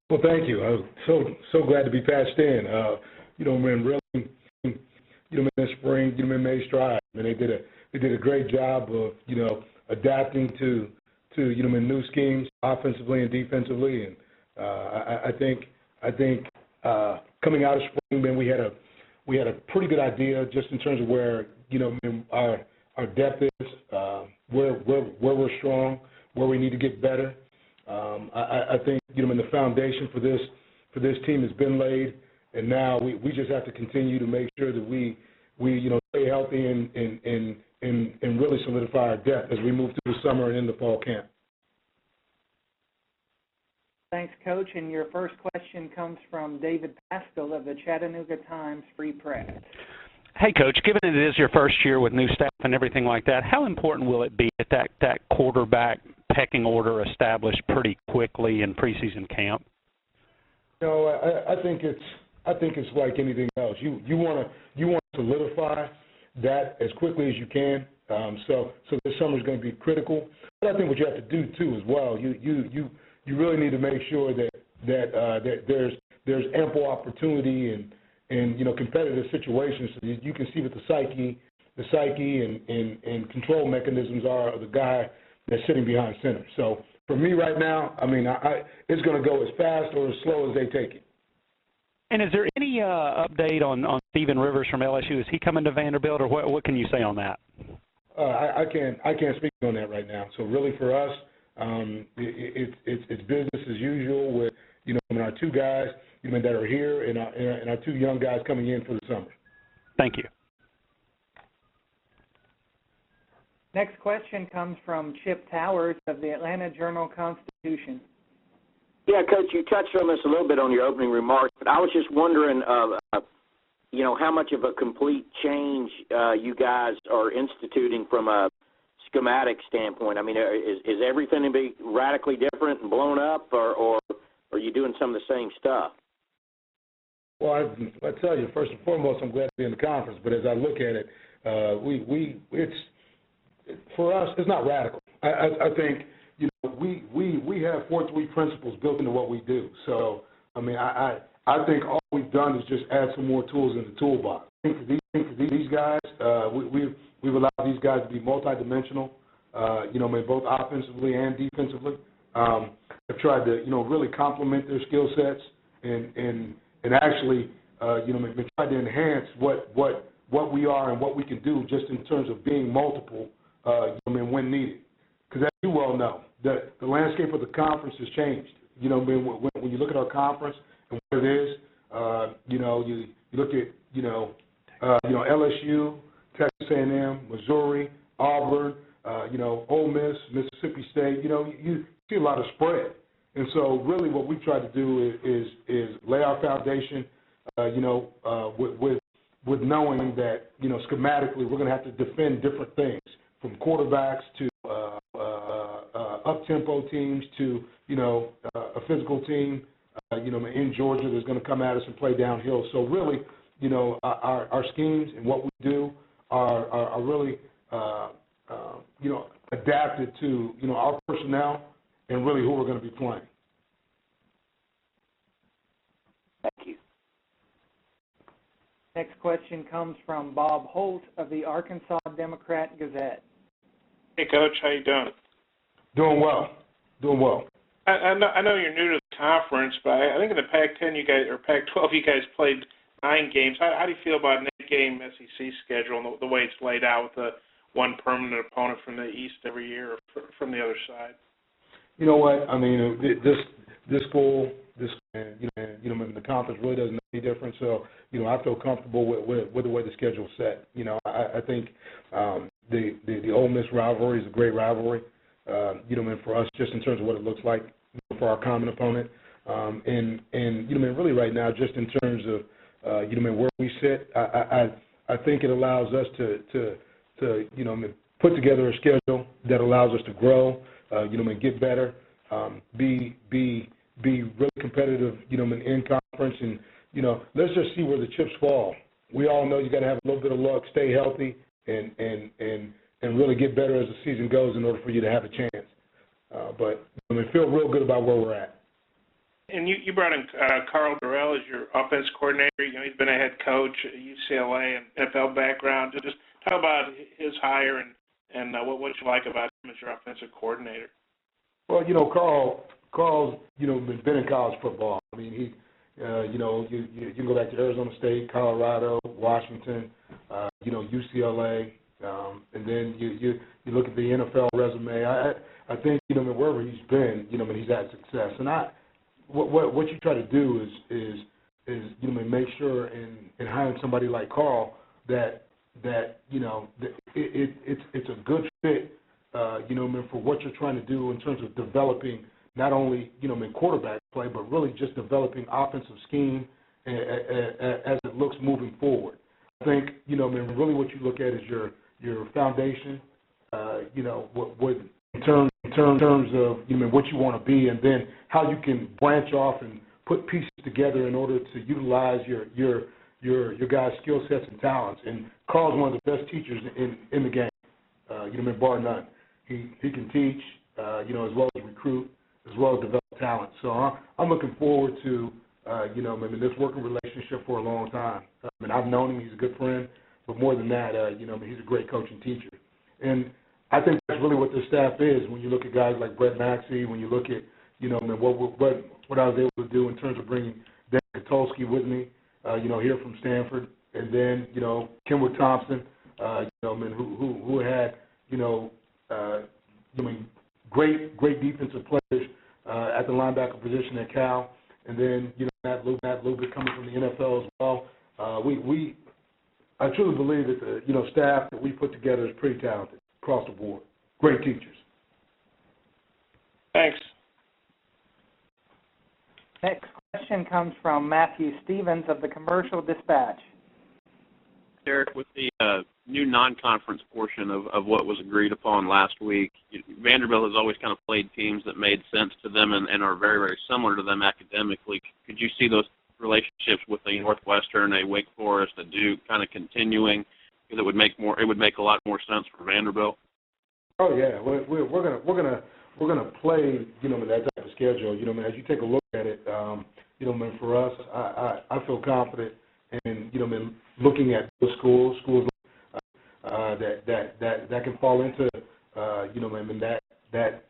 Well, thank you. I'm so glad to be patched in. Man, really, in the spring, made strides. And they did a great job of, adapting to new schemes offensively and defensively. And I think coming out of spring, man, we had a pretty good idea just in terms of where our depth is, where we're strong, where we need to get better. I think the foundation for this team has been laid, and now we just have to continue to make sure that we stay healthy and really solidify our depth as we move through the summer and into fall camp. Thanks, Coach. And your first question comes from David Pascal of the Chattanooga Times Free Press. Hey, Coach, given it is your first year with new staff and everything like that, how important will it be that that quarterback pecking order established pretty quickly in preseason camp? I think it's like anything else. You want to solidify that as quickly as you can. So this summer is going to be critical. But I think what you have to do too as well. You really need to make sure that there's ample opportunity and competitive situations so that you can see what the psyche and control mechanisms are of the guy that's sitting behind center. So for me right now, it's going to go as fast or as slow as they take it. And is there any update on Steven Rivers from LSU? Is he coming to Vanderbilt, or what can you say on that? I can't speak on that right now. So really for us, it's business as usual with our two guys that are here and our two young guys coming in for the summer. Thank you. Next question comes from Chip Towers of the Atlanta Journal-Constitution. Yeah, Coach, you touched on this a little bit on your opening remarks, but I was just wondering, how much of a complete change you guys are instituting from a schematic standpoint. Is everything to be radically different and blown up, or are you doing some of the same stuff? Well, I tell you, first and foremost, I'm glad to be in the conference. But as I look at it, it's for us, it's not radical. I think we have 4-3 principles built into what we do. So I think all we've done is just add some more tools in the toolbox. I think for these guys, we've allowed these guys to be multidimensional. Both offensively and defensively. Have tried to really complement their skill sets and actually been trying to enhance what we are and what we can do just in terms of being multiple when needed. Because as you well know, the landscape of the conference has changed. When you look at our conference and what it is, you look at LSU, Texas A&M, Missouri, Auburn, Ole Miss, Mississippi State. You see a lot of spread. And so really what we try to do is lay our foundation, with knowing that, schematically we're going to have to defend different things, from quarterbacks to up-tempo teams to, a physical team, in Georgia that's going to come at us and play downhill. So really, our schemes and what we do are really, adapted to, our personnel and really who we're going to be playing. Thank you. Next question comes from Bob Holt of the Arkansas Democrat-Gazette. Hey, Coach, how you doing? Doing well. I know you're new to the conference, but I think in the Pac-10 you guys, or Pac-12, you guys played 9 games. How do you feel about an 8-game SEC schedule and the way it's laid out with one permanent opponent from the East every year or from the other side? You know what? This school, the conference really doesn't make any difference. So, I feel comfortable with the way the schedule's set. I think the Ole Miss rivalry is a great rivalry. For us, just in terms of what it looks like for our common opponent, and really right now, just in terms of where we sit, I think it allows us to put together a schedule that allows us to grow, get better, be really competitive, in conference, and let's just see where the chips fall. We all know you got to have a little bit of luck, stay healthy, and really get better as the season goes in order for you to have a chance. But feel real good about where we're at. And you brought in Carl Durrell as your offense coordinator. He's been a head coach at UCLA and NFL background. Just talk about his hire and what you like about him as your offensive coordinator. Well, Carl's been in college football. I mean, he you can go back to Arizona State, Colorado, Washington, UCLA, and then you look at the NFL resume. I think wherever he's been, he's had success. And what you try to do is make sure in hiring somebody like Carl that it's a good fit, for what you're trying to do in terms of developing not only quarterback play, but really just developing offensive scheme as it looks moving forward. I think really what you look at is your foundation, what in terms of what you want to be, and then how you can branch off and put pieces together in order to utilize your guys' skill sets and talents. And Carl's one of the best teachers in the game, bar none. He can teach, as well as recruit, as well as develop talent. So I'm looking forward to, this working relationship for a long time. And I've known him; he's a good friend. But more than that, he's a great coach and teacher. And I think that's really what the staff is. When you look at guys like Brett Maxey, when you look at, what I was able to do in terms of bringing Dan Katolsky with me, here from Stanford, and then, Kenwood Thompson, who had, great defensive players at the linebacker position at Cal, and then, Matt Lubick coming from the NFL as well. I truly believe that the, staff that we put together is pretty talented across the board. Great teachers. Thanks. Next question comes from Matthew Stevens of the Commercial Dispatch. Derek, with the new non-conference portion of what was agreed upon last week, Vanderbilt has always kind of played teams that made sense to them and are very, very similar to them academically. Could you see those relationships with a Northwestern, a Wake Forest, a Duke kind of continuing? Because it would make a lot more sense for Vanderbilt. Oh yeah, we're gonna play that type of schedule. As you take a look at it, for us, I feel confident in looking at those schools that can fall into that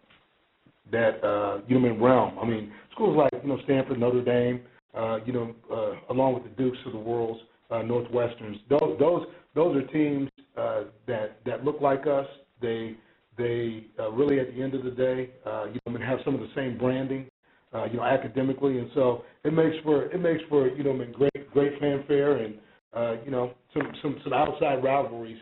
realm. I mean, schools like Stanford, Notre Dame, along with the Dukes of the world, Northwesterns. Those are teams that look like us. They really, at the end of the day, have some of the same branding, academically, and so it makes for great fanfare and some outside rivalries,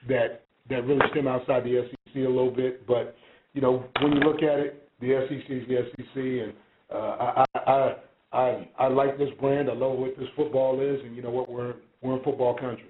that really stem outside the SEC a little bit. But when you look at it, the SEC is the SEC, and I like this brand. I love what this football is, and we're in football country.